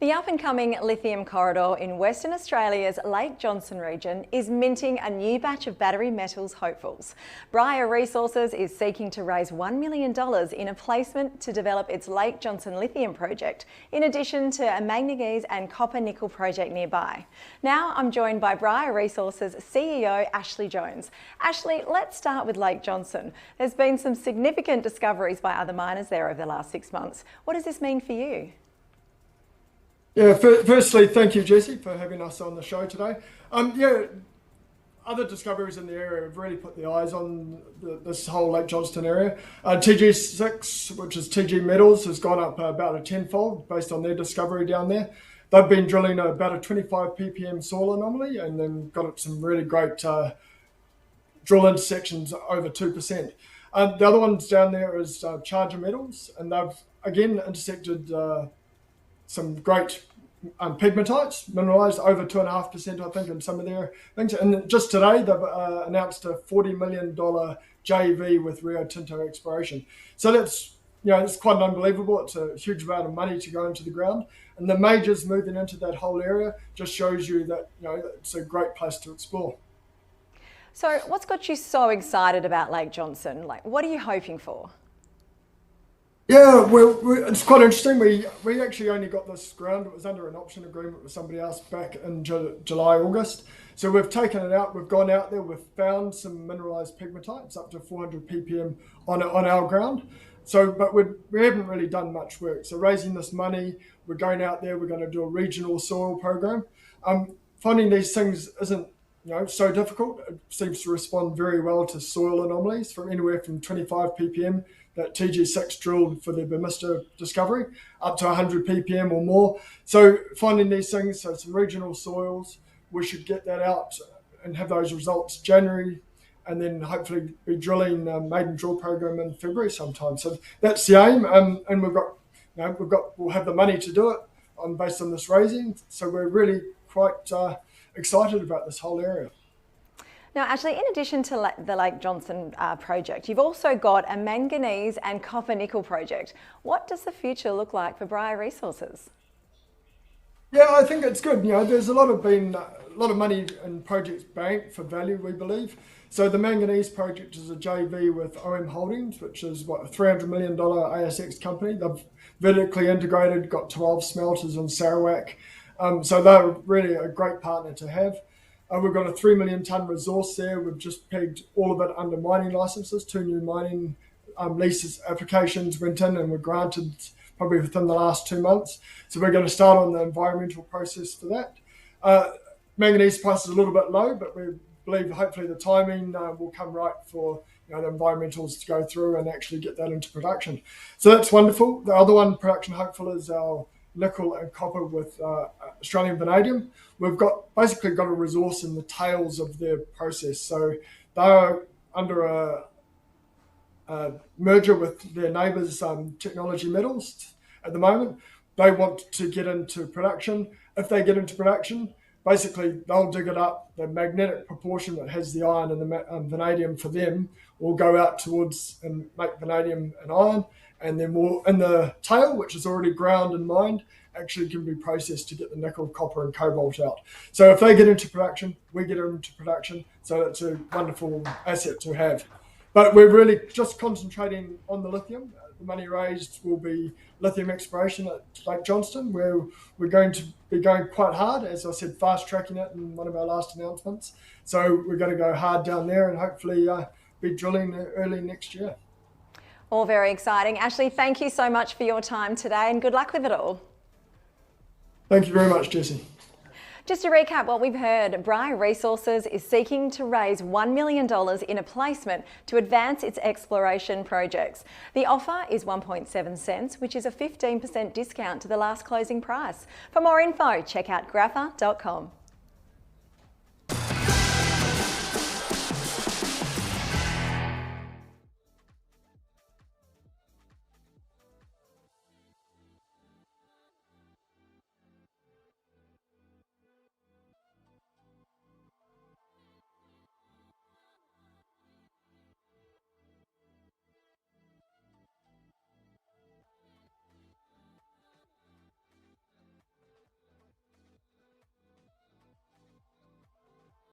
The up-and-coming lithium corridor in Western Australia's Lake Johnson region is minting a new batch of battery metals hopefuls. Bryah Resources is seeking to raise $1 million in a placement to develop its Lake Johnson lithium project, in addition to a manganese and copper nickel project nearby. Now I'm joined by Bryah Resources CEO Ashley Jones. Ashley, let's start with Lake Johnson. There's been some significant discoveries by other miners there over the last 6 months. What does this mean for you? Yeah, firstly, thank you, Jessie, for having us on the show today. Other discoveries in the area have really put the eyes on this whole Lake Johnston area. TG6, which is TG Metals, has gone up about a tenfold based on their discovery down there. They've been drilling about a 25 ppm soil anomaly and then got some really great drill intersections over 2%. The other ones down there is Charger Metals, and they've again intersected some great pegmatites, mineralised over 2.5%, I think, in some of their things. And just today, they've announced a $40 million JV with Rio Tinto Exploration. So that's, it's quite unbelievable. It's a huge amount of money to go into the ground. And the majors moving into that whole area just shows you that, it's a great place to explore. So what's got you so excited about Lake Johnson? What are you hoping for? Yeah, well, it's quite interesting. We actually only got this ground. It was under an option agreement with somebody else back in July, August. So we've taken it out. We've gone out there. We've found some mineralised pegmatites up to 400 ppm on our ground. So, but we haven't really done much work. So raising this money, we're going out there. We're going to do a regional soil program. Finding these things isn't so difficult. It seems to respond very well to soil anomalies from anywhere from 25 ppm that TG6 drilled for the Bemister discovery, up to 100 ppm or more. So finding these things, so some regional soils, we should get that out and have those results January, and then hopefully be drilling a maiden drill program in February sometime. So that's the aim, and we'll have the money to do it based on this raising. So we're really quite excited about this whole area. Now, Ashley, in addition to the Lake Johnson project, you've also got a manganese and copper nickel project. What does the future look like for Bryah Resources? Yeah, I think it's good. There's a lot of money in projects banked for value, we believe. So the manganese project is a JV with OM Holdings, which is a $300 million ASX company. They've vertically integrated, got 12 smelters in Sarawak. So they're really a great partner to have. We've got a 3 million tonne resource there. We've just pegged all of it under mining licenses. 2 new mining leases applications went in and were granted probably within the last 2 months. So we're going to start on the environmental process for that. Manganese price is a little bit low, but we believe hopefully the timing will come right for the environmentals to go through and actually get that into production. So that's wonderful. The other one, production hopeful, is our nickel and copper with Australian vanadium. We've basically got a resource in the tails of their process. So they're under a merger with their neighbours, Technology Metals, at the moment. They want to get into production. If they get into production, basically they'll dig it up. The magnetic proportion that has the iron and the vanadium for them will go out towards and make vanadium and iron. And then in the tail, which is already ground and mined, actually can be processed to get the nickel, copper and cobalt out. So if they get into production, we get into production. So it's a wonderful asset to have. But we're really just concentrating on the lithium. The money raised will be lithium exploration at Lake Johnston, where we're going to be going quite hard. As I said, fast tracking it in one of our last announcements. So we're going to go hard down there and hopefully be drilling early next year. All very exciting. Ashley, thank you so much for your time today and good luck with it all. Thank you very much, Jessie. Just to recap what we've heard, Bryah Resources is seeking to raise $1 million in a placement to advance its exploration projects. The offer is 1.7 cents, which is a 15% discount to the last closing price. For more info, check out grafa.com.